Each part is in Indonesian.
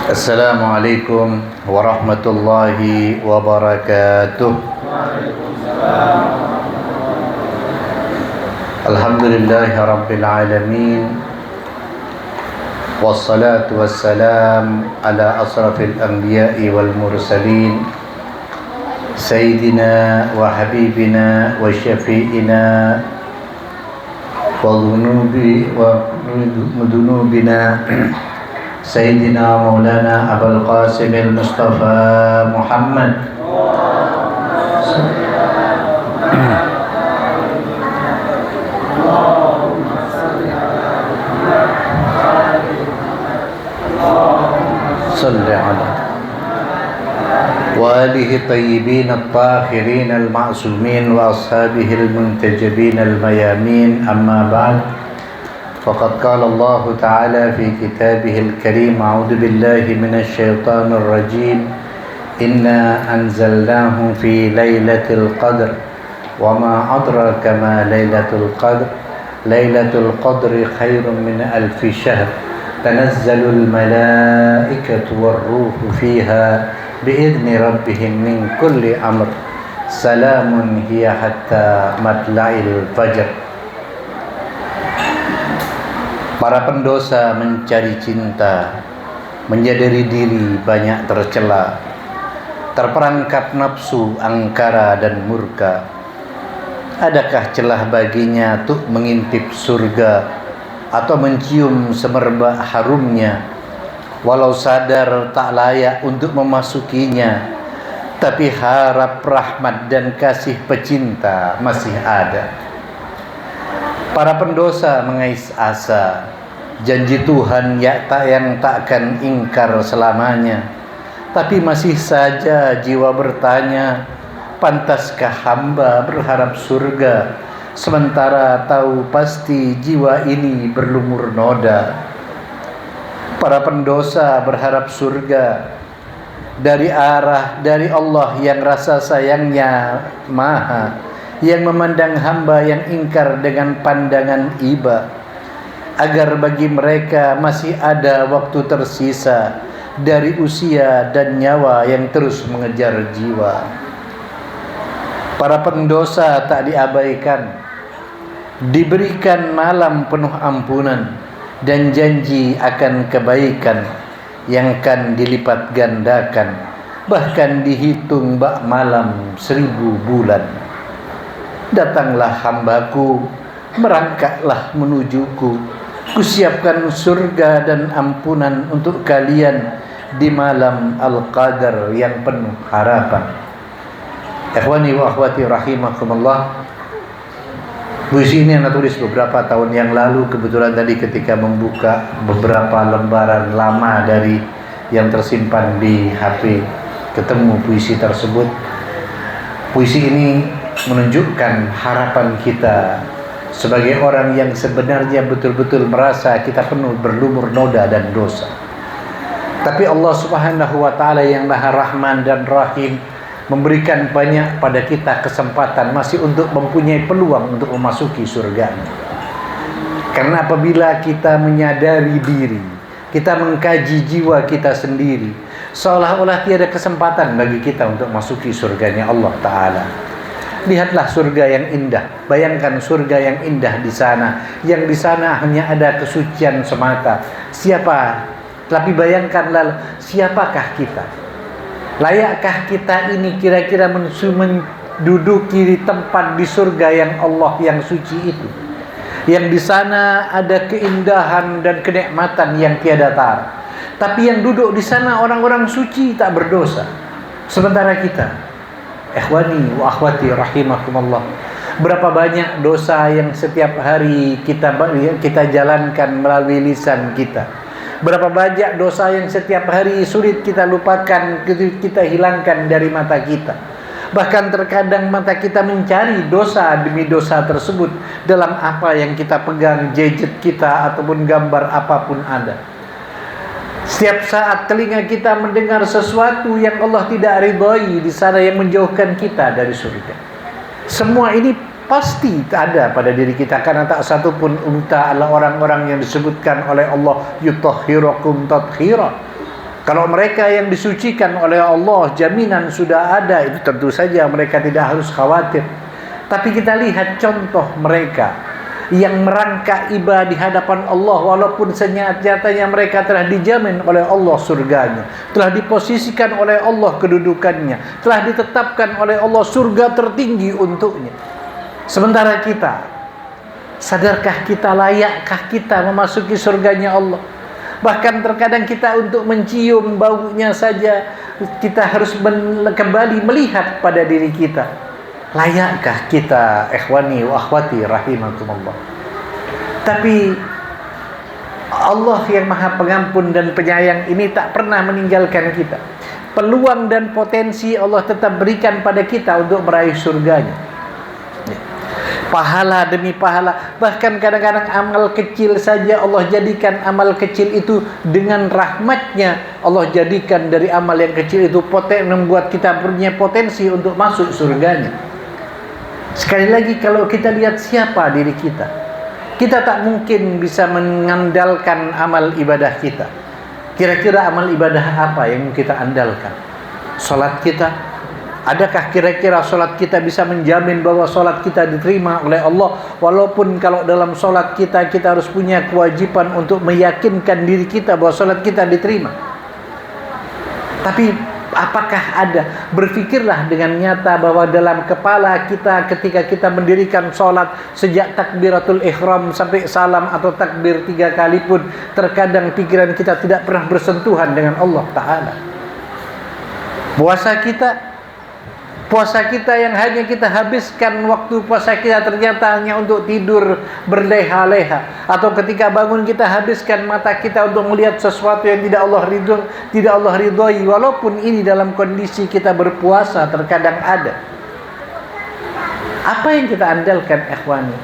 Assalamualaikum warahmatullahi wabarakatuh. Alhamdulillahi rabbil alamin. Wassalatu wassalam ala asrafil anbiya'i wal mursalin Sayyidina wa habibina wa syafi'ina wa dhunubina Sayyidina Maulana Abul Qasim al-Mustafa Muhammad salli ala wa alihi tayyibin at-tahirin al-ma'sumin wa ashabihi al-muntajibin al-mayamin amma ba'd. فقد قال الله تعالى في كتابه الكريم أعوذ بالله من الشيطان الرجيم إنا أنزلناه في ليلة القدر وما أدراك ما ليلة القدر ليلة القدر خير من ألف شهر تنزل الملائكة والروح فيها بإذن ربهم من كل أمر سلام هي حتى مطلع الفجر. Para pendosa mencari cinta, menyadari diri banyak tercela, terperangkap nafsu, angkara dan murka. Adakah celah baginya untuk mengintip surga atau mencium semerbak harumnya, walau sadar tak layak untuk memasukinya, tapi harap rahmat dan kasih pecinta masih ada. Para pendosa mengais asa janji Tuhan yang takkan ingkar selamanya, tapi masih saja jiwa bertanya, pantaskah hamba berharap surga sementara tahu pasti jiwa ini berlumur noda. Para pendosa berharap surga dari Allah yang rasa sayangnya maha, yang memandang hamba yang ingkar dengan pandangan iba, agar bagi mereka masih ada waktu tersisa dari usia dan nyawa yang terus mengejar jiwa. Para pendosa tak diabaikan, diberikan malam penuh ampunan dan janji akan kebaikan yang akan dilipat gandakan, bahkan dihitung bak malam 1000 bulan. Datanglah hambaku, merangkaklah menujuku, kusiapkan surga dan ampunan untuk kalian di malam Al-Qadar yang penuh harapan. Ikhwani wa akhwati rahimakumullah. Puisi ini Anda tulis beberapa tahun yang lalu, kebetulan tadi ketika membuka beberapa lembaran lama dari yang tersimpan di HP, ketemu puisi tersebut. Puisi ini menunjukkan harapan kita sebagai orang yang sebenarnya betul-betul merasa kita penuh berlumur noda dan dosa. Tapi Allah Subhanahu wa taala yang Maha Rahman dan Rahim memberikan banyak pada kita kesempatan masih untuk mempunyai peluang untuk memasuki surga-Nya. Karena apabila kita menyadari diri, kita mengkaji jiwa kita sendiri, seolah-olah tiada kesempatan bagi kita untuk masuki surga-Nya Allah Ta'ala. Lihatlah surga yang indah. Bayangkan surga yang indah di sana, yang di sana hanya ada kesucian semata. Tapi bayangkanlah, siapakah kita? Layakkah kita ini kira-kira menduduki tempat di surga yang Allah yang suci itu? Yang di sana ada keindahan dan kenikmatan yang tiada tara. Tapi yang duduk di sana orang-orang suci tak berdosa. Sementara kita, ikhwani wa akhwati rahimakumullah, berapa banyak dosa yang setiap hari kita jalankan melalui lisan kita. Berapa banyak dosa yang setiap hari sulit kita lupakan, kita hilangkan dari mata kita. Bahkan terkadang mata kita mencari dosa demi dosa tersebut dalam apa yang kita pegang, gadget kita ataupun gambar apapun ada. Setiap saat telinga kita mendengar sesuatu yang Allah tidak ridhai di sana, yang menjauhkan kita dari surga. Semua ini pasti ada pada diri kita, karena tak satu pun unta adalah orang-orang yang disebutkan oleh Allah yutahhirukum tathira. Kalau mereka yang disucikan oleh Allah, jaminan sudah ada, itu tentu saja mereka tidak harus khawatir. Tapi kita lihat contoh mereka yang merangkak iba di hadapan Allah, walaupun nyatanya mereka telah dijamin oleh Allah surganya, telah diposisikan oleh Allah kedudukannya, telah ditetapkan oleh Allah surga tertinggi untuknya. Sementara kita, sadarkah kita, layakkah kita memasuki surganya Allah? Bahkan terkadang kita untuk mencium baunya saja kita harus kembali melihat pada diri kita. Layakkah kita, ikhwani wa akhwati rahimakumullah? Tapi Allah yang Maha Pengampun dan Penyayang ini tak pernah meninggalkan kita. Peluang dan potensi Allah tetap berikan pada kita untuk meraih surganya. Pahala demi pahala, bahkan kadang-kadang amal kecil saja Allah jadikan amal kecil itu dengan rahmatnya, Allah jadikan dari amal yang kecil itu membuat kita punya potensi untuk masuk surganya. Sekali lagi, kalau kita lihat siapa diri kita tak mungkin bisa mengandalkan amal ibadah kita. Kira-kira amal ibadah apa yang kita andalkan? Salat kita. Adakah kira-kira solat kita bisa menjamin bahwa solat kita diterima oleh Allah? Walaupun kalau dalam solat kita harus punya kewajiban untuk meyakinkan diri kita bahwa solat kita diterima. Tapi apakah ada? Berpikirlah dengan nyata bahwa dalam kepala kita ketika kita mendirikan solat, sejak takbiratul ihram sampai salam atau takbir 3 kali pun, terkadang pikiran kita tidak pernah bersentuhan dengan Allah Ta'ala. Puasa kita yang hanya kita habiskan waktu puasa kita ternyata hanya untuk tidur berleha-leha, atau ketika bangun kita habiskan mata kita untuk melihat sesuatu yang tidak Allah ridhoi, walaupun ini dalam kondisi kita berpuasa terkadang ada. Apa yang kita andalkan, ikhwani?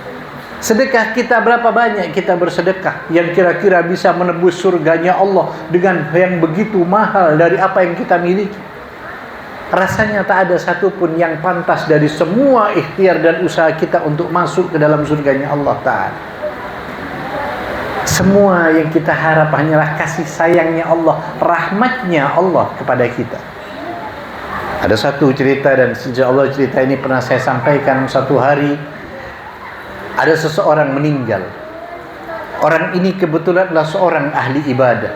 Sedekah kita, berapa banyak kita bersedekah yang kira-kira bisa menebus surganya Allah dengan yang begitu mahal dari apa yang kita miliki? Rasanya tak ada satupun yang pantas dari semua ikhtiar dan usaha kita untuk masuk ke dalam surganya Allah Ta'ala. Semua yang kita harap hanyalah kasih sayangnya Allah, rahmatnya Allah kepada kita. Ada satu cerita, dan sejak Allah cerita ini pernah saya sampaikan. Satu hari ada seseorang meninggal. Orang ini kebetulan adalah seorang ahli ibadah.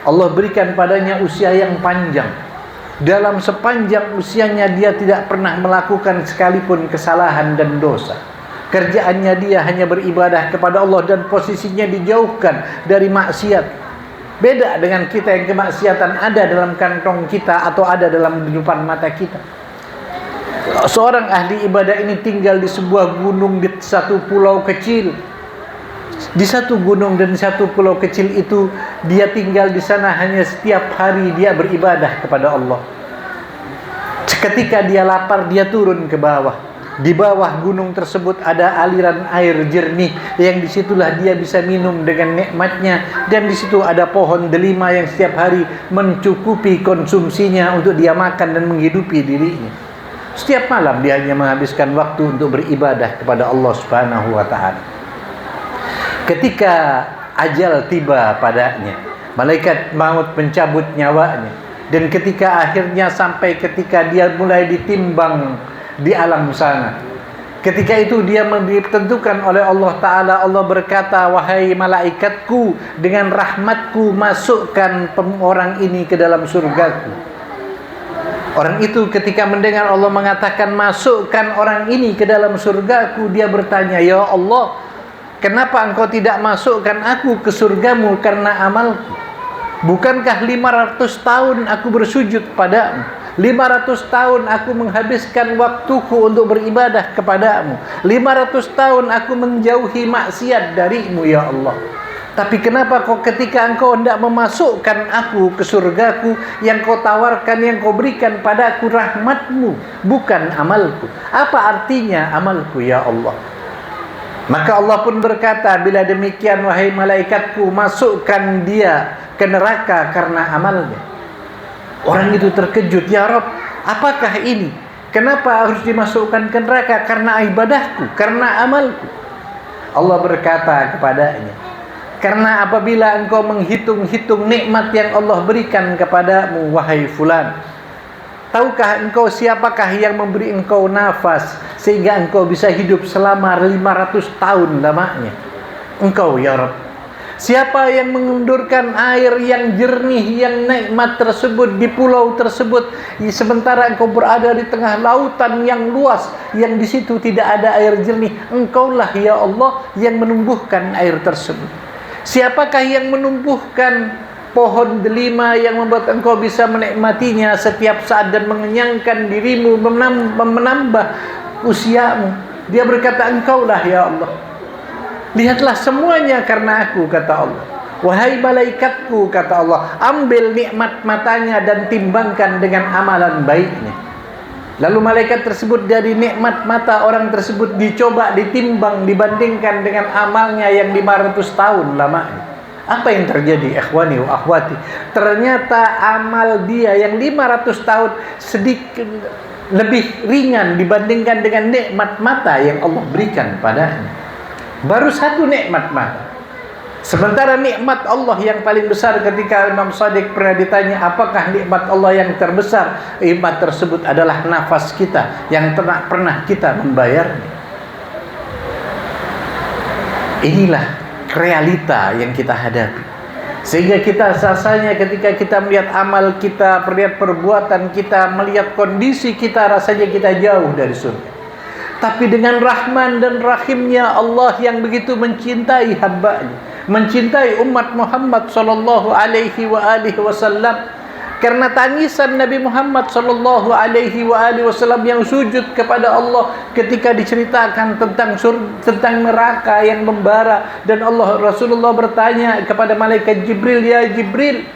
Allah berikan padanya usia yang panjang. Dalam sepanjang usianya dia tidak pernah melakukan sekalipun kesalahan dan dosa. Kerjaannya dia hanya beribadah kepada Allah dan posisinya dijauhkan dari maksiat. Beda dengan kita yang kemaksiatan ada dalam kantong kita atau ada dalam depan mata kita. Seorang ahli ibadah ini tinggal di sebuah gunung di satu pulau kecil. Di satu gunung dan satu pulau kecil itu, dia tinggal di sana hanya setiap hari dia beribadah kepada Allah. Ketika dia lapar, dia turun ke bawah. Di bawah gunung tersebut ada aliran air jernih, yang disitulah dia bisa minum dengan nikmatnya. Dan di situ ada pohon delima yang setiap hari mencukupi konsumsinya untuk dia makan dan menghidupi dirinya. Setiap malam dia hanya menghabiskan waktu untuk beribadah kepada Allah Subhanahu wa Ta'ala. Ketika ajal tiba padanya, malaikat maut mencabut nyawanya, dan ketika akhirnya sampai ketika dia mulai ditimbang di alam sana, ketika itu dia ditentukan oleh Allah Ta'ala. Allah berkata, wahai malaikatku, dengan rahmatku masukkan orang ini ke dalam surgaku. Orang itu ketika mendengar Allah mengatakan masukkan orang ini ke dalam surgaku, dia bertanya, ya Allah, kenapa engkau tidak masukkan aku ke surgamu karena amalku? Bukankah 500 tahun aku bersujud padamu? 500 tahun aku menghabiskan waktuku untuk beribadah kepadamu. 500 tahun aku menjauhi maksiat darimu, ya Allah. Tapi kenapa kok ketika engkau hendak memasukkan aku ke surgaku, yang kau tawarkan, yang kau berikan padaku rahmatmu, bukan amalku? Apa artinya amalku, ya Allah? Maka Allah pun berkata, bila demikian wahai malaikatku, masukkan dia ke neraka karena amalnya. Orang itu terkejut, ya Rabb, apakah ini? Kenapa harus dimasukkan ke neraka? Karena ibadahku, karena amalku. Allah berkata kepadanya, Karena apabila engkau menghitung-hitung nikmat yang Allah berikan kepadamu, wahai fulan, tahukah engkau siapakah yang memberi engkau nafas sehingga engkau bisa hidup selama 500 tahun lamanya? Engkau ya Rabb. Siapa yang mengendurkan air yang jernih, yang nikmat tersebut di pulau tersebut, sementara engkau berada di tengah lautan yang luas, yang di situ tidak ada air jernih? Engkaulah ya Allah yang menumbuhkan air tersebut. Siapakah yang menumbuhkan pohon delima yang membuat engkau bisa menikmatinya setiap saat dan mengenyangkan dirimu, menambah usiamu? Dia berkata, engkaulah ya Allah. Lihatlah semuanya karena aku, kata Allah. Wahai malaikatku, kata Allah, ambil nikmat matanya dan timbangkan dengan amalan baiknya. Lalu malaikat tersebut dari nikmat mata orang tersebut dicoba, ditimbang, dibandingkan dengan amalnya yang 500 tahun lamanya. Apa yang terjadi, ikhwani wa akhwati? Ternyata amal dia yang 500 tahun sedikit lebih ringan dibandingkan dengan nikmat mata yang Allah berikan padanya. Baru satu nikmat mata. Sementara nikmat Allah yang paling besar, ketika Imam Shadiq pernah ditanya, apakah nikmat Allah yang terbesar? Nikmat tersebut adalah nafas kita yang pernah kita membayarnya. Inilah realita yang kita hadapi. Sehingga kita rasanya ketika kita melihat amal kita, melihat perbuatan kita, melihat kondisi kita, rasanya kita jauh dari surga. Tapi dengan Rahman dan Rahimnya Allah yang begitu mencintai hamba-Nya, mencintai umat Muhammad sallallahu alaihi wasallam, karena tangisan Nabi Muhammad sallallahu alaihi wasallam yang sujud kepada Allah ketika diceritakan tentang neraka yang membara, dan Rasulullah bertanya kepada malaikat Jibril, ya Jibril,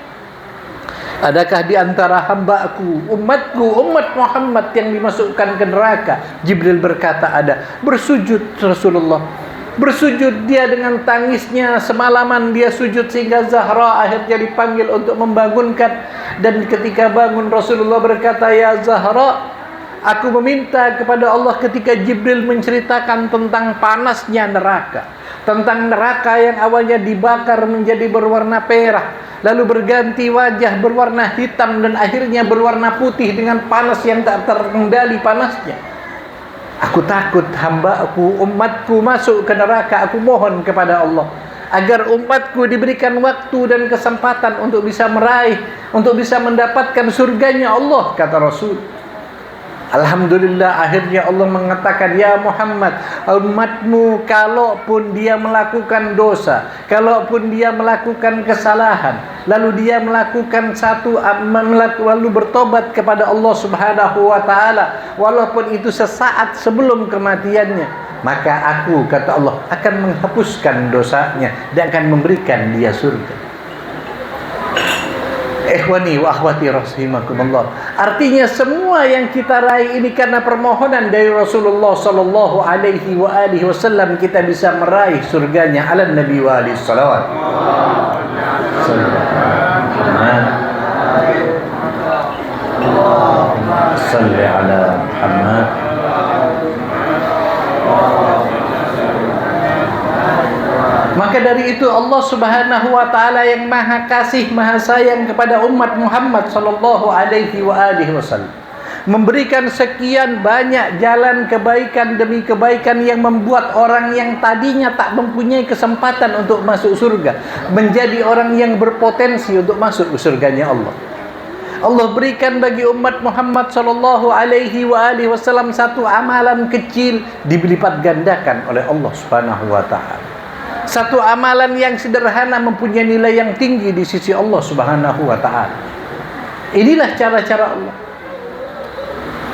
adakah di antara hamba-Ku, umat Muhammad yang dimasukkan ke neraka? Jibril berkata, ada. Bersujud Rasulullah. Bersujud dia dengan tangisnya, semalaman dia sujud sehingga Zahra akhirnya dipanggil untuk membangunkan. Dan ketika bangun Rasulullah berkata, ya Zahra, aku meminta kepada Allah ketika Jibril menceritakan tentang panasnya neraka, tentang neraka yang awalnya dibakar menjadi berwarna merah, lalu berganti wajah berwarna hitam, dan akhirnya berwarna putih dengan panas yang tak terkendali panasnya. Aku takut hamba-Ku, umatku masuk ke neraka. Aku mohon kepada Allah agar umatku diberikan waktu dan kesempatan untuk bisa meraih, untuk bisa mendapatkan surganya Allah, kata Rasul. Alhamdulillah, akhirnya Allah mengatakan, ya Muhammad, umatmu kalaupun dia melakukan dosa, kalaupun dia melakukan kesalahan, lalu dia melakukan lalu bertobat kepada Allah Subhanahu wa taala, walaupun itu sesaat sebelum kematiannya, maka aku, kata Allah, akan menghapuskan dosanya dan akan memberikan dia surga. Ikhwani wa akhwati rahimakumullah. Artinya semua yang kita raih ini karena permohonan dari Rasulullah sallallahu alaihi wasallam, kita bisa meraih surganya. Ala Nabi wa alihi salawat. Allahumma salli ala Muhammad. Maka dari itu Allah Subhanahu wa taala yang Maha Kasih, Maha Sayang kepada umat Muhammad sallallahu alaihi wasallam, memberikan sekian banyak jalan kebaikan demi kebaikan yang membuat orang yang tadinya tak mempunyai kesempatan untuk masuk surga menjadi orang yang berpotensi untuk masuk ke surganya Allah. Allah berikan bagi umat Muhammad sallallahu alaihi wasallam satu amalan kecil dilipat gandakan oleh Allah Subhanahu wa taala. Satu amalan yang sederhana mempunyai nilai yang tinggi di sisi Allah Subhanahu wa taala. Inilah cara-cara Allah.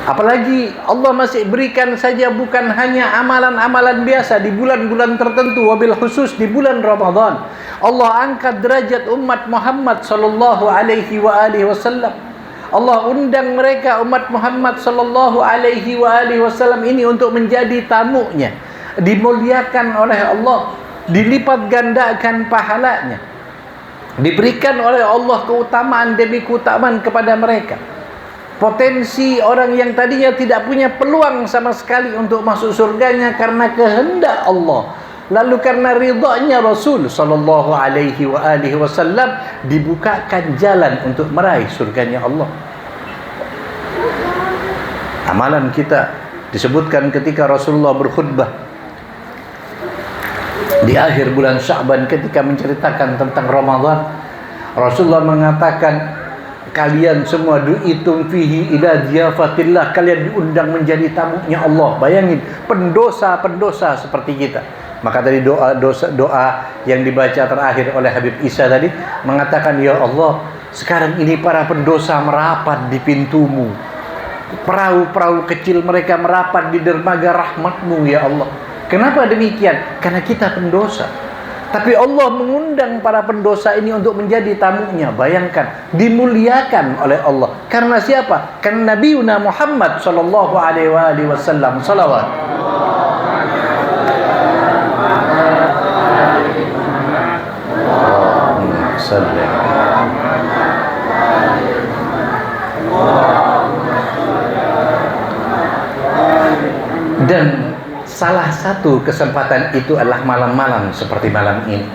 Apalagi Allah masih berikan saja bukan hanya amalan-amalan biasa di bulan-bulan tertentu, wabil khusus di bulan Ramadan. Allah angkat derajat umat Muhammad sallallahu alaihi wasallam. Allah undang mereka, umat Muhammad sallallahu alaihi wasallam ini, untuk menjadi tamunya, dimuliakan oleh Allah, dilipat gandakan pahalanya, diberikan oleh Allah keutamaan demi keutamaan kepada mereka. Potensi orang yang tadinya tidak punya peluang sama sekali untuk masuk surganya karena kehendak Allah, Lalu karena ridhanya Rasul sallallahu alaihi wasallam dibukakan jalan untuk meraih surganya Allah. Amalan kita disebutkan ketika Rasulullah berkhutbah di akhir bulan Sya'ban ketika menceritakan tentang Ramadan. Rasulullah mengatakan, kalian semua du'itum fihi ila diyafatillah, kalian diundang menjadi tamunya Allah. Bayangin, pendosa-pendosa seperti kita. Maka tadi doa yang dibaca terakhir oleh Habib Isa tadi mengatakan, ya Allah, sekarang ini para pendosa merapat di pintumu. Perahu-perahu kecil mereka merapat di dermaga rahmatmu ya Allah. Kenapa demikian? Karena kita pendosa. Tapi Allah mengundang para pendosa ini untuk menjadi tamunya. Bayangkan, dimuliakan oleh Allah. Karena siapa? Karena Nabiuna Muhammad sallallahu alaihi wasallam. Salawat. Dan salah satu kesempatan itu adalah malam-malam seperti malam ini.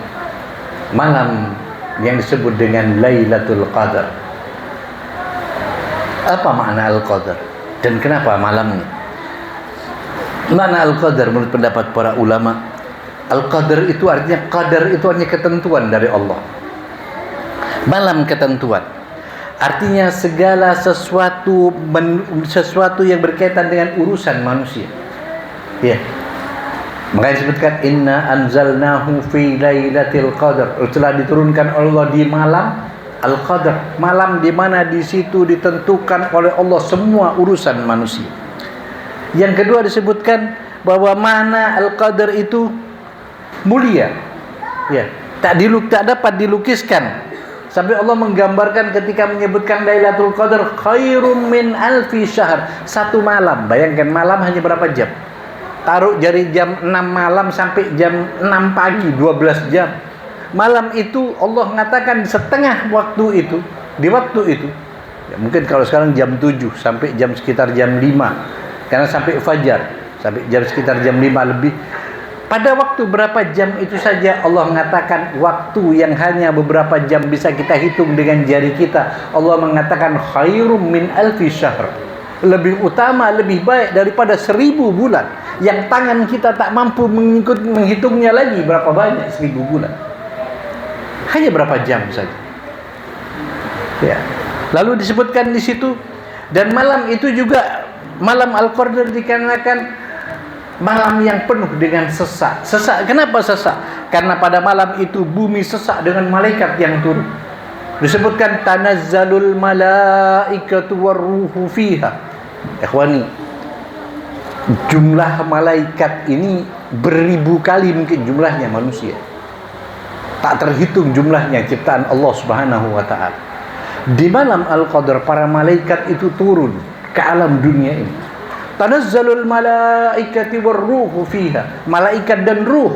Malam yang disebut dengan Lailatul Qadar. Apa makna Al-Qadar? Dan kenapa malamnya? Makna Al-Qadar menurut pendapat para ulama, Al-Qadar itu artinya, qadar itu hanya ketentuan dari Allah. Malam ketentuan. Artinya segala sesuatu yang berkaitan dengan urusan manusia. Ya. Makanya disebutkan inna anzalnahu fi lailatul qadar. Telah diturunkan Allah di malam Al-Qadar, malam di mana di situ ditentukan oleh Allah semua urusan manusia. Yang kedua disebutkan bahwa mana Al-Qadar itu mulia. Ya, tak dapat dilukiskan. Sampai Allah menggambarkan ketika menyebutkan Lailatul Qadar khairum min alfi syahr. Satu malam, bayangkan malam hanya berapa jam? Taruh dari jam 6 malam sampai jam 6 pagi, 12 jam. Malam itu Allah mengatakan setengah waktu itu, di waktu itu, ya mungkin kalau sekarang jam 7 sampai jam sekitar jam 5, karena sampai fajar, sampai jam sekitar jam 5 lebih. Pada waktu berapa jam itu saja Allah mengatakan waktu yang hanya beberapa jam bisa kita hitung dengan jari kita. Allah mengatakan khairum min alfi syahr. Lebih utama, lebih baik daripada 1000 bulan. Yang tangan kita tak mampu menghitungnya lagi berapa banyak 1000 bulan. Hanya berapa jam saja. Ya. Lalu disebutkan di situ, dan malam itu juga malam Al-Qadar dikarenakan malam yang penuh dengan sesak. Sesak, kenapa sesak? Karena pada malam itu bumi sesak dengan malaikat yang turun. Disebutkan tanazzalul malaikatu warruhu fiha. Ikhwani, jumlah malaikat ini beribu kali mungkin jumlahnya manusia. Tak terhitung jumlahnya ciptaan Allah Subhanahu wa taala. Di malam Al-Qadar para malaikat itu turun ke alam dunia ini. Tanazzalul malaikati warruhu fiha. Malaikat dan ruh.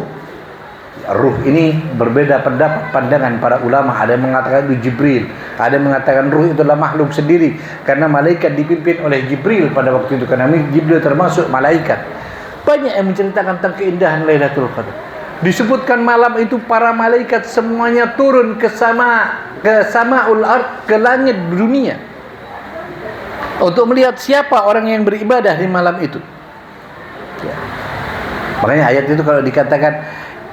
Ruh ini berbeda pendapat pandangan para ulama. Ada yang mengatakan itu Jibril, ada yang mengatakan ruh itu adalah makhluk sendiri karena malaikat dipimpin oleh Jibril pada waktu itu, karena Jibril termasuk malaikat. Banyak yang menceritakan tentang keindahan Lailatul Qadar. Disebutkan malam itu para malaikat semuanya turun ke samaul ard, ke langit dunia, untuk melihat siapa orang yang beribadah di malam itu. Ya. Makanya ayat itu kalau dikatakan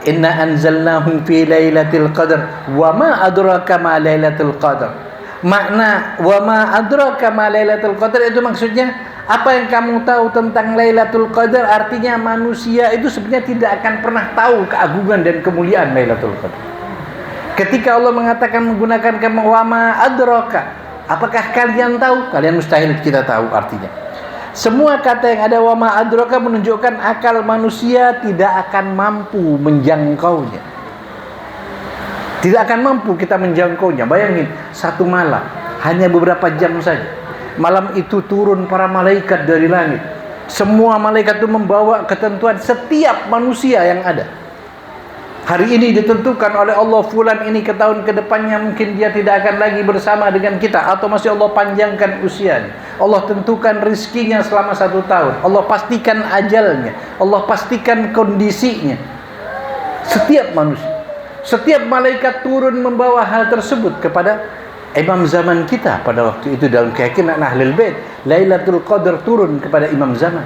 inna anzalnahu fi lailatul qadar wa ma adraka ma lailatul qadar. Makna wa ma adraka ma lailatul qadar itu maksudnya apa yang kamu tahu tentang Lailatul Qadar. Artinya manusia itu sebenarnya tidak akan pernah tahu keagungan dan kemuliaan Lailatul Qadar. Ketika Allah mengatakan menggunakan kata wa ma adraka, apakah kalian tahu? Kalian mustahil kita tahu artinya. Semua kata yang ada wa ma adraka menunjukkan akal manusia tidak akan mampu menjangkaunya. Tidak akan mampu kita menjangkaunya. Bayangin, satu malam hanya beberapa jam saja. Malam itu turun para malaikat dari langit. Semua malaikat itu membawa ketentuan setiap manusia yang ada. Hari ini ditentukan oleh Allah, fulan ini ke tahun ke depannya mungkin dia tidak akan lagi bersama dengan kita, atau masih Allah panjangkan usianya. Allah tentukan rizkinya selama 1 tahun. Allah pastikan ajalnya. Allah pastikan kondisinya. Setiap manusia, setiap malaikat turun membawa hal tersebut kepada imam zaman kita pada waktu itu. Dalam keyakinan Ahlul Bait, Lailatul Qadar turun kepada imam zaman.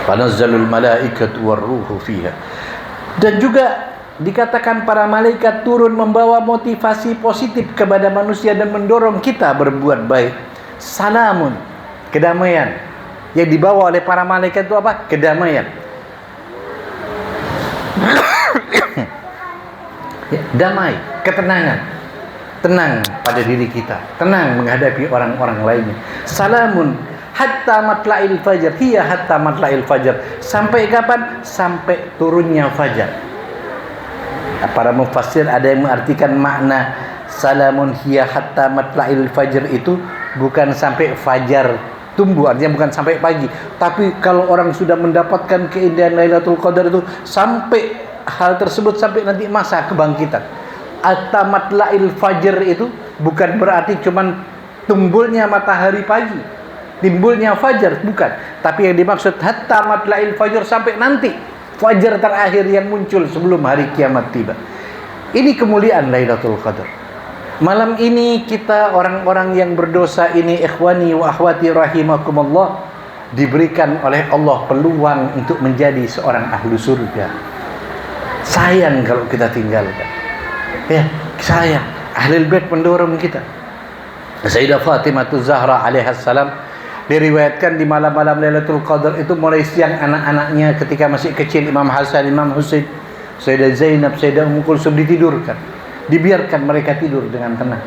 Tanazzalul malaikatu warruhu fiha. Dan juga dikatakan para malaikat turun membawa motivasi positif kepada manusia dan mendorong kita berbuat baik. Salamun, kedamaian. Yang dibawa oleh para malaikat itu apa? Kedamaian. Damai, ketenangan. Tenang pada diri kita, tenang menghadapi orang-orang lainnya. Salamun hatta matla'il fajar, hiya hatta matla'il fajar. Sampai kapan? Sampai turunnya fajar. Para mufassir ada yang mengartikan makna salamun hiya hatta matla'il fajar itu bukan sampai fajar tumbuh, artinya bukan sampai pagi. Tapi kalau orang sudah mendapatkan keindahan Lailatul Qadar itu sampai hal tersebut, sampai nanti masa kebangkitan. At-matla'il fajr itu bukan berarti cuman timbulnya matahari pagi, timbulnya fajar, bukan. Tapi yang dimaksud hatta matla'il fajr, sampai nanti fajar terakhir yang muncul sebelum hari kiamat tiba. Ini kemuliaan Lailatul Qadar. Malam ini kita orang-orang yang berdosa ini, ikhwani wa akhwati rahimakumullah, diberikan oleh Allah peluang untuk menjadi seorang ahlu surga. Sayang kalau kita tinggalkan. Ya, sayang. Ahlul Bait mendorong kita. Sayyidah Fatimah Zahra alaihissalam diriwayatkan di malam-malam Lailatul Qadar itu mulai siang anak-anaknya ketika masih kecil, Imam Hasan, Imam Husain, Sayyidah Zainab, Sayyidah Ummu Kulsum ditidurkan. Dibiarkan mereka tidur dengan tenang.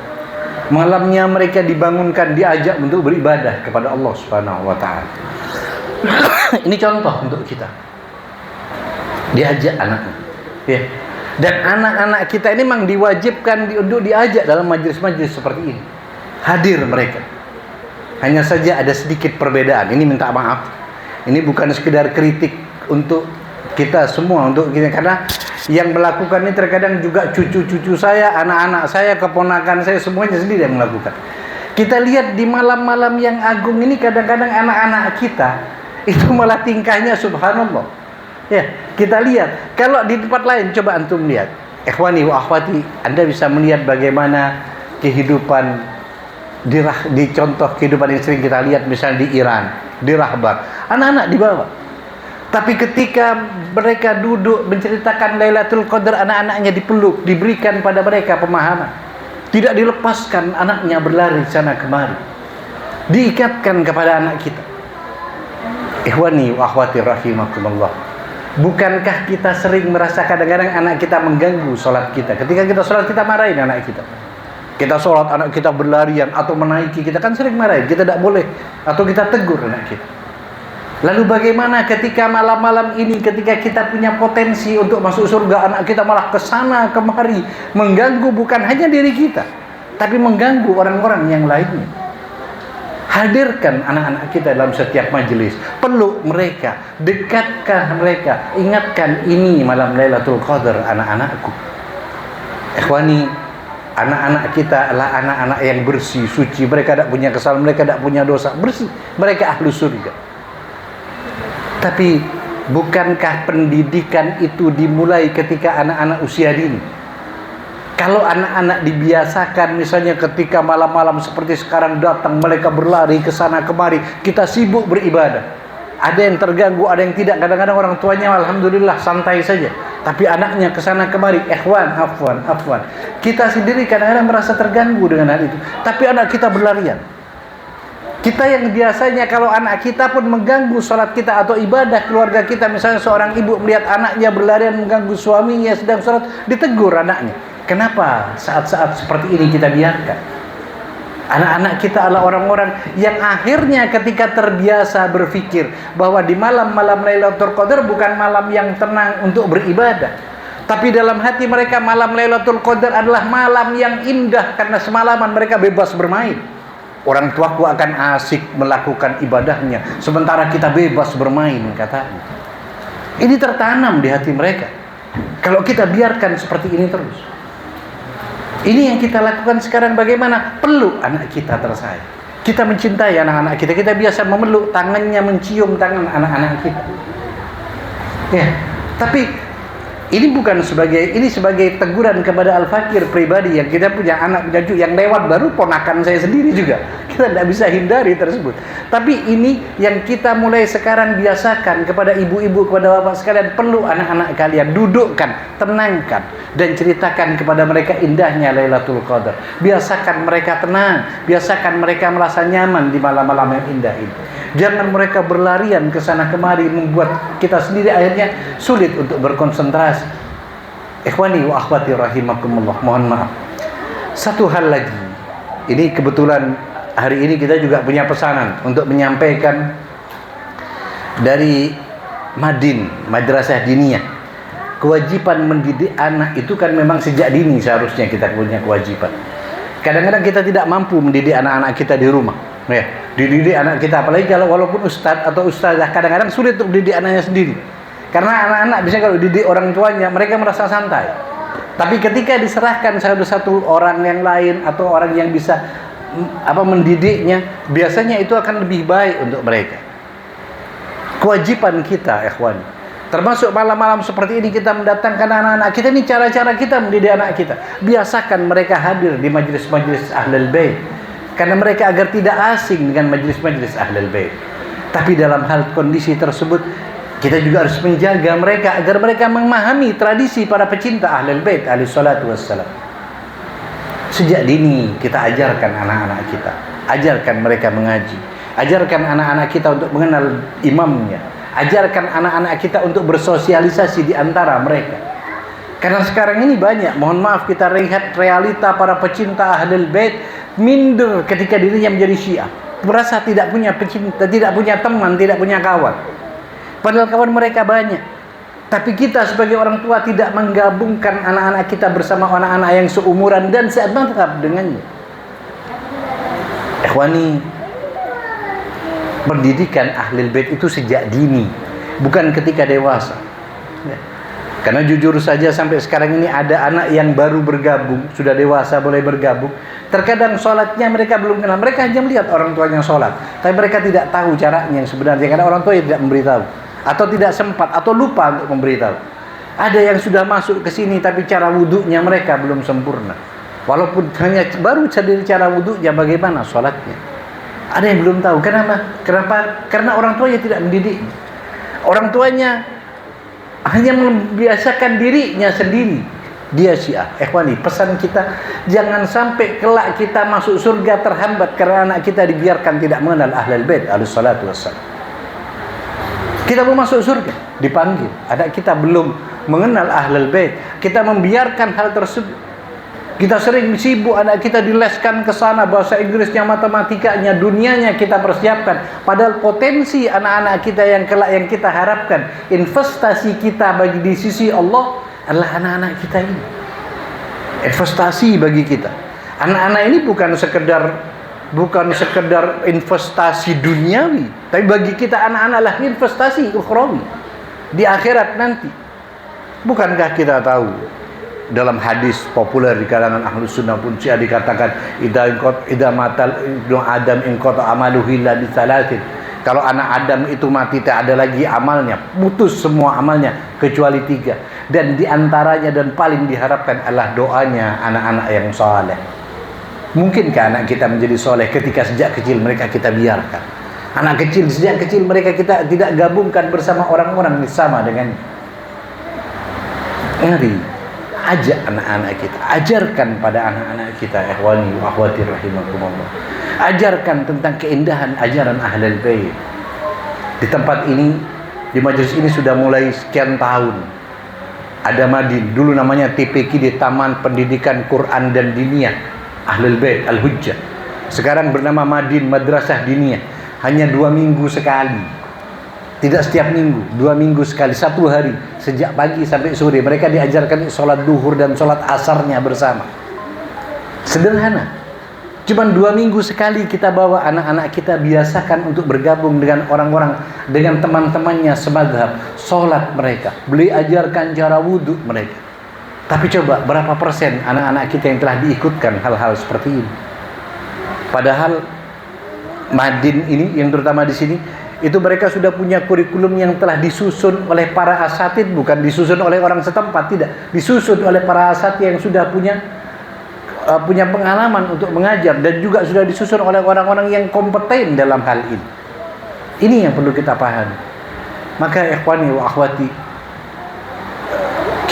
Malamnya mereka dibangunkan, diajak untuk beribadah kepada Allah Subhanahu wa taala. Ini contoh untuk kita. Diajak anaknya. Ya. Dan anak-anak kita ini memang diwajibkan untuk diajak dalam majlis-majlis seperti ini. Hadir mereka. Hanya saja ada sedikit perbedaan. Ini minta maaf. Ini bukan sekedar kritik untuk kita semua, untuk kita, karena yang melakukan ini terkadang juga cucu-cucu saya, anak-anak saya, keponakan saya, semuanya sendiri yang melakukan. Kita lihat di malam-malam yang agung ini, kadang-kadang anak-anak kita itu malah tingkahnya subhanallah. Ya, kita lihat. Kalau di tempat lain, coba antum lihat. Ikhwani wa akhwati, Anda bisa melihat bagaimana kehidupan di contoh kehidupan yang sering kita lihat, misalnya di Iran, di Rahbar. Anak-anak dibawa. Tapi ketika mereka duduk menceritakan Lailatul Qadar, anak-anaknya dipeluk, diberikan pada mereka pemahaman. Tidak dilepaskan anaknya berlari sana kemari. Diikatkan kepada anak kita. Ikhwani wa akhwati rahimakumullah. Bukankah kita sering merasa kadang-kadang anak kita mengganggu sholat kita? Ketika kita sholat, kita marahin anak kita. Kita sholat, anak kita berlarian atau menaiki, kita kan sering marahin. Kita tidak boleh. Atau kita tegur anak kita. Lalu bagaimana ketika malam-malam ini, ketika kita punya potensi untuk masuk surga, anak kita malah kesana kemari, mengganggu bukan hanya diri kita, tapi mengganggu orang-orang yang lainnya. Hadirkan anak-anak kita dalam setiap majelis, peluk mereka, dekatkan mereka, ingatkan ini malam Lailatul Qadar anak-anakku. Ikhwani, anak-anak kita adalah anak-anak yang bersih, suci, mereka tidak punya kesalahan, mereka tidak punya dosa, bersih, mereka ahlu surga. Tapi bukankah pendidikan itu dimulai ketika anak-anak usia dini? Kalau anak-anak dibiasakan, misalnya ketika malam-malam seperti sekarang datang, mereka berlari ke sana kemari, kita sibuk beribadah. Ada yang terganggu, ada yang tidak. Kadang-kadang orang tuanya alhamdulillah santai saja, tapi anaknya ke sana kemari, afwan. Kita sendiri kadang-kadang merasa terganggu dengan hal itu, tapi anak kita berlarian. Kita yang biasanya kalau anak kita pun mengganggu sholat kita atau ibadah keluarga kita, misalnya seorang ibu melihat anaknya berlarian mengganggu suaminya sedang sholat, ditegur anaknya. Kenapa saat-saat seperti ini kita biarkan? Anak-anak kita adalah orang-orang yang akhirnya ketika terbiasa berpikir bahwa di malam-malam Lailatul Qadar bukan malam yang tenang untuk beribadah, tapi dalam hati mereka malam Lailatul Qadar adalah malam yang indah karena semalaman mereka bebas bermain. Orang tuaku akan asik melakukan ibadahnya, sementara kita bebas bermain, katanya. Ini tertanam di hati mereka. Kalau kita biarkan seperti ini terus. Ini yang kita lakukan sekarang, bagaimana? Peluk anak kita tersayang. Kita mencintai anak-anak kita. Kita biasa memeluk tangannya, mencium tangan anak-anak kita. Ya, tapi Ini bukan sebagai teguran kepada Al-Fakir pribadi yang kita punya anak punya cucu yang lewat baru ponakan saya sendiri juga. Kita tidak bisa hindari tersebut. Tapi ini yang kita mulai sekarang biasakan kepada ibu-ibu, kepada bapak sekalian, perlu anak-anak kalian dudukkan, tenangkan dan ceritakan kepada mereka indahnya Lailatul Qadar. Biasakan mereka tenang, biasakan mereka merasa nyaman di malam-malam yang indah ini. Jangan mereka berlarian ke sana kemari membuat kita sendiri akhirnya sulit untuk berkonsentrasi. Ikhwani wa akhwati rahimakumullah, mohon maaf. Satu hal lagi. Ini kebetulan hari ini kita juga punya pesanan untuk menyampaikan dari Madin, Madrasah Diniyah. Kewajiban mendidik anak itu kan memang sejak dini seharusnya kita punya kewajiban. Kadang-kadang kita tidak mampu mendidik anak-anak kita di rumah. Ya, dididik anak kita, apalagi kalau walaupun ustadz atau ustazah, kadang-kadang sulit untuk didik anaknya sendiri. Karena anak-anak biasanya kalau didik orang tuanya, mereka merasa santai. Tapi ketika diserahkan satu orang yang lain atau orang yang bisa mendidiknya, biasanya itu akan lebih baik untuk mereka. Kewajiban kita, ikhwan, termasuk malam-malam seperti ini kita mendatangkan anak-anak kita, ini cara-cara kita mendidik anak kita. Biasakan mereka hadir di majelis-majelis Ahlul Bait, karena mereka agar tidak asing dengan majelis-majelis Ahlul Bait. Tapi dalam hal kondisi tersebut, kita juga harus menjaga mereka agar mereka memahami tradisi para pecinta Ahlul Bait alaihi salatu wassalam. Sejak dini kita ajarkan anak-anak kita, ajarkan mereka mengaji, ajarkan anak-anak kita untuk mengenal imamnya, ajarkan anak-anak kita untuk bersosialisasi di antara mereka. Karena sekarang ini banyak, mohon maaf, kita lihat realita para pecinta Ahlul Bait minder ketika dirinya menjadi Syiah, merasa tidak punya pecinta, tidak punya teman, tidak punya kawan. Padahal kawan mereka banyak. Tapi kita sebagai orang tua tidak menggabungkan anak-anak kita bersama anak-anak yang seumuran dan semadzhab dengannya. Ikhwani, pendidikan Ahlul Bait itu sejak dini, bukan ketika dewasa. Karena jujur saja sampai sekarang ini ada anak yang baru bergabung, sudah dewasa boleh bergabung. Terkadang sholatnya mereka belum kenal, mereka hanya melihat orang tuanya sholat, tapi mereka tidak tahu caranya yang sebenarnya karena orang tua tidak memberitahu, atau tidak sempat, atau lupa untuk memberitahu. Ada yang sudah masuk ke sini tapi cara wudhunya mereka belum sempurna, walaupun hanya baru dari cara wudhunya bagaimana sholatnya. Ada yang belum tahu. Kenapa? Karena orang tuanya tidak mendidik. Orang tuanya hanya membiasakan dirinya sendiri. Dia Syiah. Ikhwani, pesan kita, jangan sampai kelak kita masuk surga terhambat karena anak kita dibiarkan tidak mengenal Ahlul Bait alaihi salatu wassalam. Kita mau masuk surga, dipanggil, anak kita belum mengenal Ahlul Bait, kita membiarkan hal tersebut. Kita sering sibuk anak kita dileskan ke sana, bahasa Inggrisnya, matematikanya, dunianya kita persiapkan. Padahal potensi anak-anak kita yang kelak yang kita harapkan, investasi kita bagi di sisi Allah adalah anak-anak kita ini. Investasi bagi kita. Anak-anak ini bukan sekedar investasi duniawi, tapi bagi kita anak-anak adalah investasi ukhrawi di akhirat nanti. Bukankah kita tahu dalam hadis populer di kalangan Ahlus Sunnah pun dikatakan idza matal ibnu Adam in qata amaluhu illa bi thalathin. Kalau anak Adam itu mati tak ada lagi amalnya, putus semua amalnya kecuali 3. Dan di antaranya dan paling diharapkan adalah doanya anak-anak yang saleh. Mungkinkah anak kita menjadi soleh ketika sejak kecil mereka kita biarkan? Anak kecil sejak kecil mereka kita tidak gabungkan bersama orang-orang yang sama dengannya. Ngeri. Ajak anak-anak kita, ajarkan pada anak-anak kita, ikhwani wa akhwati rahimakumullah. Ajarkan tentang keindahan ajaran Ahlul Bait. Di tempat ini, di majelis ini sudah mulai sekian tahun. Ada Madin, dulu namanya TPQ, di Taman Pendidikan Quran dan Diniyah Ahlul Bait Al-Hujjah. Sekarang bernama Madin Madrasah Diniyah. Hanya 2 minggu sekali. Tidak setiap minggu, 2 minggu sekali, 1 hari, sejak pagi sampai sore mereka diajarkan sholat duhur dan sholat asarnya bersama. Sederhana. Cuman 2 minggu sekali kita bawa anak-anak kita, biasakan untuk bergabung dengan orang-orang, dengan teman-temannya semadzhab, sholat mereka, beli ajarkan cara wudhu mereka. Tapi coba berapa persen anak-anak kita yang telah diikutkan hal-hal seperti ini? Padahal Madin ini yang terutama di sini Itu mereka sudah punya kurikulum yang telah disusun oleh para asatid, bukan disusun oleh orang setempat, tidak. Disusun oleh para asatid yang sudah punya pengalaman untuk mengajar, dan juga sudah disusun oleh orang-orang yang kompeten dalam hal ini. Ini yang perlu kita pahami. Maka ikhwani wa akhwati,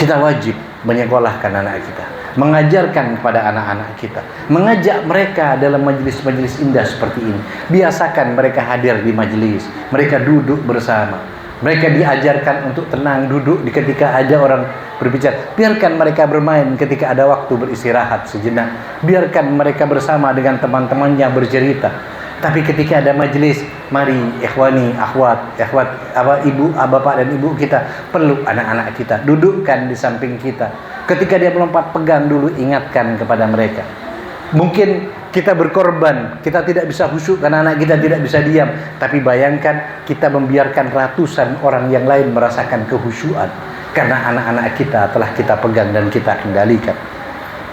kita wajib menyekolahkan anak kita, mengajarkan kepada anak-anak kita, mengajak mereka dalam majelis-majelis indah seperti ini. Biasakan mereka hadir di majelis, mereka duduk bersama, mereka diajarkan untuk tenang duduk ketika ada orang berbicara. Biarkan mereka bermain ketika ada waktu beristirahat sejenak. Biarkan mereka bersama dengan teman-temannya bercerita. Tapi ketika ada majelis, mari ikhwani, akhwat, ibu, bapak dan ibu kita, peluk anak-anak kita, dudukkan di samping kita. Ketika dia melompat, pegang dulu, ingatkan kepada mereka. Mungkin kita berkorban, kita tidak bisa khusyuk karena anak kita tidak bisa diam. Tapi bayangkan kita membiarkan ratusan orang yang lain merasakan kehusyuan karena anak-anak kita telah kita pegang dan kita kendalikan.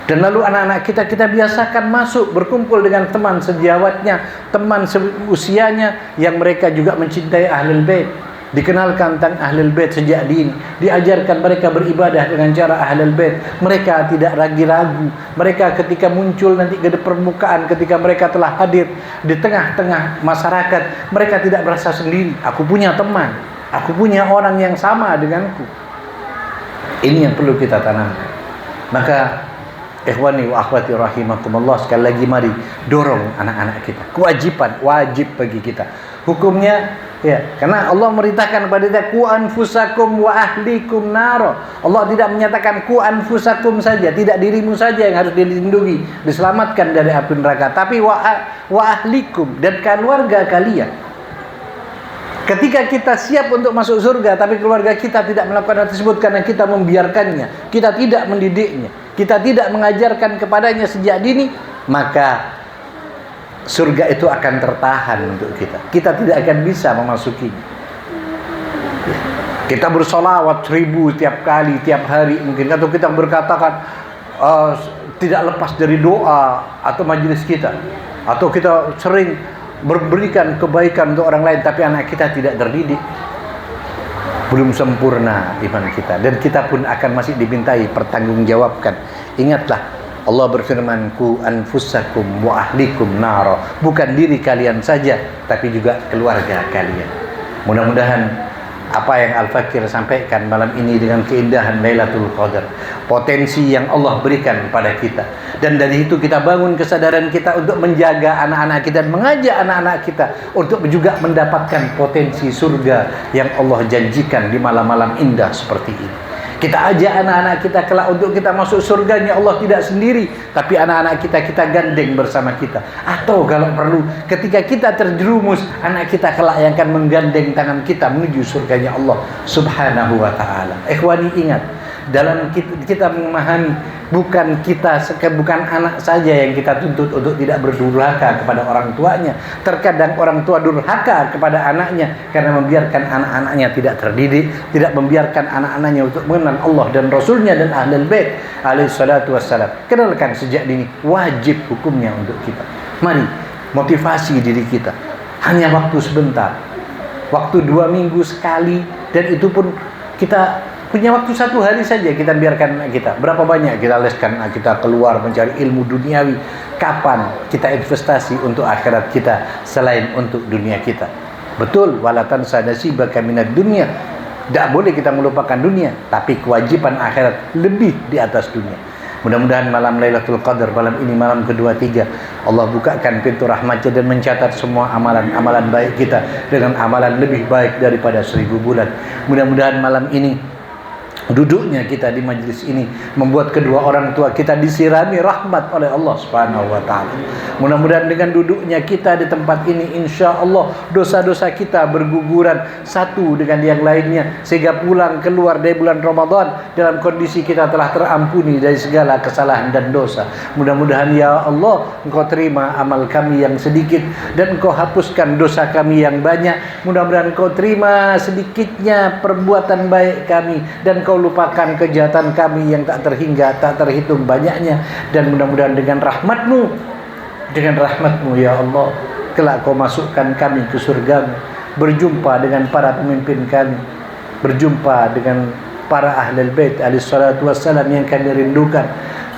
Dan lalu anak-anak kita biasakan masuk berkumpul dengan teman sejawatnya, teman seusianya yang mereka juga mencintai Ahlul Bait. Dikenalkan tentang Ahlul Bait sejak dini, diajarkan mereka beribadah dengan cara Ahlul Bait. Mereka tidak ragu-ragu. Mereka ketika muncul nanti ke permukaan, ketika mereka telah hadir di tengah-tengah masyarakat, mereka tidak merasa sendiri. Aku punya teman, aku punya orang yang sama denganku. Ini yang perlu kita tanamkan. Maka ikhwani wa akhwati rahimakumullah, sekali lagi mari dorong anak-anak kita. Kewajiban, wajib bagi kita. Hukumnya ya, karena Allah merintahkan kepada kita ku anfusakum wa ahlikum naro. Allah tidak menyatakan ku anfusakum saja, tidak dirimu saja yang harus dilindungi, diselamatkan dari api neraka, tapi wa ahlikum, dan keluarga kalian. Ketika kita siap untuk masuk surga, tapi keluarga kita tidak melakukan hal tersebut karena kita membiarkannya, kita tidak mendidiknya, kita tidak mengajarkan kepadanya sejak dini, maka surga itu akan tertahan untuk kita. Kita tidak akan bisa memasukinya. Kita bersolawat 1000 tiap kali, tiap hari mungkin, atau kita berkatakan tidak lepas dari doa atau majelis kita, atau kita sering memberikan kebaikan untuk orang lain, tapi anak kita tidak terdidik, belum sempurna iman kita, dan kita pun akan masih dimintai pertanggungjawabkan. Ingatlah, Allah berfirman, ku anfusakum wa ahlikum naro. Bukan diri kalian saja, tapi juga keluarga kalian. Mudah-mudahan apa yang Al-Fakir sampaikan malam ini dengan keindahan Lailatul Qadar, potensi yang Allah berikan kepada kita, dan dari itu kita bangun kesadaran kita untuk menjaga anak-anak kita dan mengajak anak-anak kita untuk juga mendapatkan potensi surga yang Allah janjikan di malam-malam indah seperti ini. Kita ajak anak-anak kita kelak untuk kita masuk surganya Allah tidak sendiri, tapi anak-anak kita gandeng bersama kita. Atau kalau perlu, ketika kita terjerumus, anak kita kelak yang akan menggandeng tangan kita menuju surganya Allah Subhanahu wa ta'ala. Ikhwani, ingat, dalam kita memahami, bukan anak saja yang kita tuntut untuk tidak berdurhaka kepada orang tuanya. Terkadang orang tua durhaka kepada anaknya karena membiarkan anak-anaknya tidak terdidik, tidak membiarkan anak-anaknya untuk mengenal Allah dan Rasulnya dan Ahlul Bait alaihi salatu wassalam. Kenalkan sejak dini, wajib hukumnya untuk kita. Mari motivasi diri kita. Hanya waktu sebentar, waktu 2 minggu sekali, dan itu pun kita punya waktu 1 hari saja, kita biarkan anak kita. Berapa banyak kita leskan anak kita keluar mencari ilmu duniawi? Kapan kita investasi untuk akhirat kita selain untuk dunia kita? Betul, wala tansa nasibaka minad dunya. Tidak boleh kita melupakan dunia, tapi kewajiban akhirat lebih di atas dunia. Mudah-mudahan malam Lailatul Qadar, malam ini malam kedua, 3, Allah bukakan pintu rahmatnya dan mencatat semua amalan-amalan baik kita dengan amalan lebih baik daripada 1000 bulan. Mudah-mudahan malam ini duduknya kita di majlis ini membuat kedua orang tua kita disirami rahmat oleh Allah Subhanahu wa ta'ala. Mudah-mudahan dengan duduknya kita di tempat ini, insya Allah dosa-dosa kita berguguran satu dengan yang lainnya, sehingga pulang keluar dari bulan Ramadan dalam kondisi kita telah terampuni dari segala kesalahan dan dosa. Mudah-mudahan ya Allah, Engkau terima amal kami yang sedikit dan Engkau hapuskan dosa kami yang banyak. Mudah-mudahan Engkau terima sedikitnya perbuatan baik kami, dan Kau lupakan kejahatan kami yang tak terhingga, tak terhitung banyaknya. Dan mudah-mudahan dengan rahmat-Mu ya Allah, kelak Kau masukkan kami ke surga-Mu. berjumpa dengan para pemimpin kami, berjumpa dengan para ahlul bait alaihi salatu wassalam yang kami rindukan.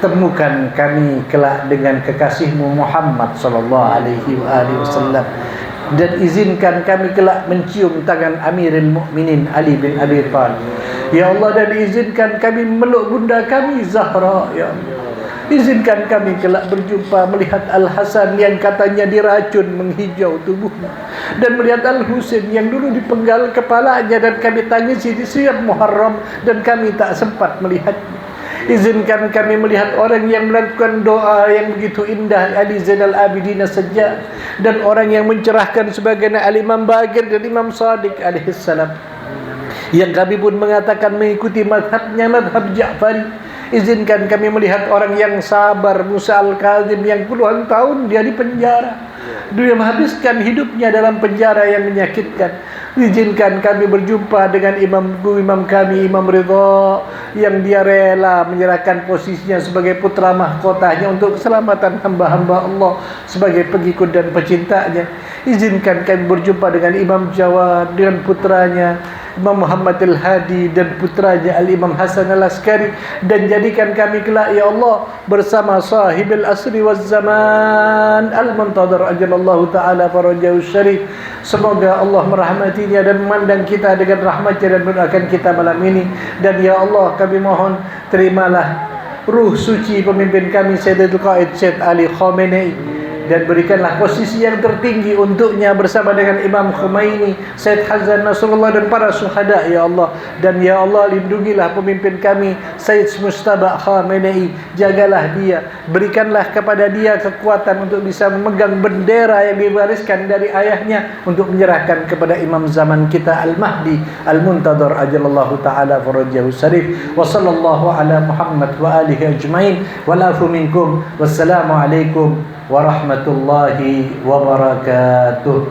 Temukan kami kelak dengan kekasihmu Muhammad sallallahu alaihi wasallam, dan izinkan kami kelak mencium tangan Amirul Mukminin Ali bin Abi Thalib ya Allah, dan izinkan kami meluk bunda kami Zahra ya Allah. Izinkan kami kelak berjumpa melihat Al-Hasan yang katanya diracun menghijau tubuhnya, dan melihat Al-Husain yang dulu dipenggal kepalanya dan kami tangisi di setiap Muharram dan kami tak sempat melihatnya. Izinkan kami melihat orang yang melakukan doa yang begitu indah, Ali Zainal Abidin Sajjad, dan orang yang mencerahkan sebagaimana Al-Imam Baqir dan Imam Shadiq alaihi salam, yang kami pun mengatakan mengikuti mazhabnya, mazhab Ja'fari. Izinkan kami melihat orang yang sabar, Musa Al-Kazim, yang puluhan tahun dia di penjara, dia menghabiskan hidupnya dalam penjara yang menyakitkan. Izinkan kami berjumpa dengan imam kami, Imam Ridha, yang dia rela menyerahkan posisinya sebagai putra mahkotanya untuk keselamatan hamba-hamba Allah sebagai pengikut dan pecintanya. Izinkan kami berjumpa dengan Imam Jawad, dengan putranya Imam Muhammad Al-Hadi dan putranya Al-Imam Hasan Al-Askari, dan jadikan kami kelak ya Allah bersama sahibil asri waz zaman al-muntadhar ajalallahu ta'ala farajahu syarif. Semoga Allah merahmatinya dan memandang kita dengan rahmat-Nya dan mendoakan kita malam ini. Dan ya Allah, kami mohon terimalah ruh suci pemimpin kami Sayyidul Qaid Syed Ali Khamenei, dan berikanlah posisi yang tertinggi untuknya bersama dengan Imam Khomeini, Said Hasan Nasrullah dan para syuhada ya Allah. Dan ya Allah, lindungilah pemimpin kami Said Mujtaba Khamenei, jagalah dia, berikanlah kepada dia kekuatan untuk bisa memegang bendera yang diwariskan dari ayahnya untuk menyerahkan kepada imam zaman kita Al-Mahdi Al-Muntadhar ajallallahu ta'ala farajahu syarif. Wa sallallahu ala Muhammad wa alihi ajmain wal afu minkum. Wassalamu alaikum warahmatullahi wabarakatuh.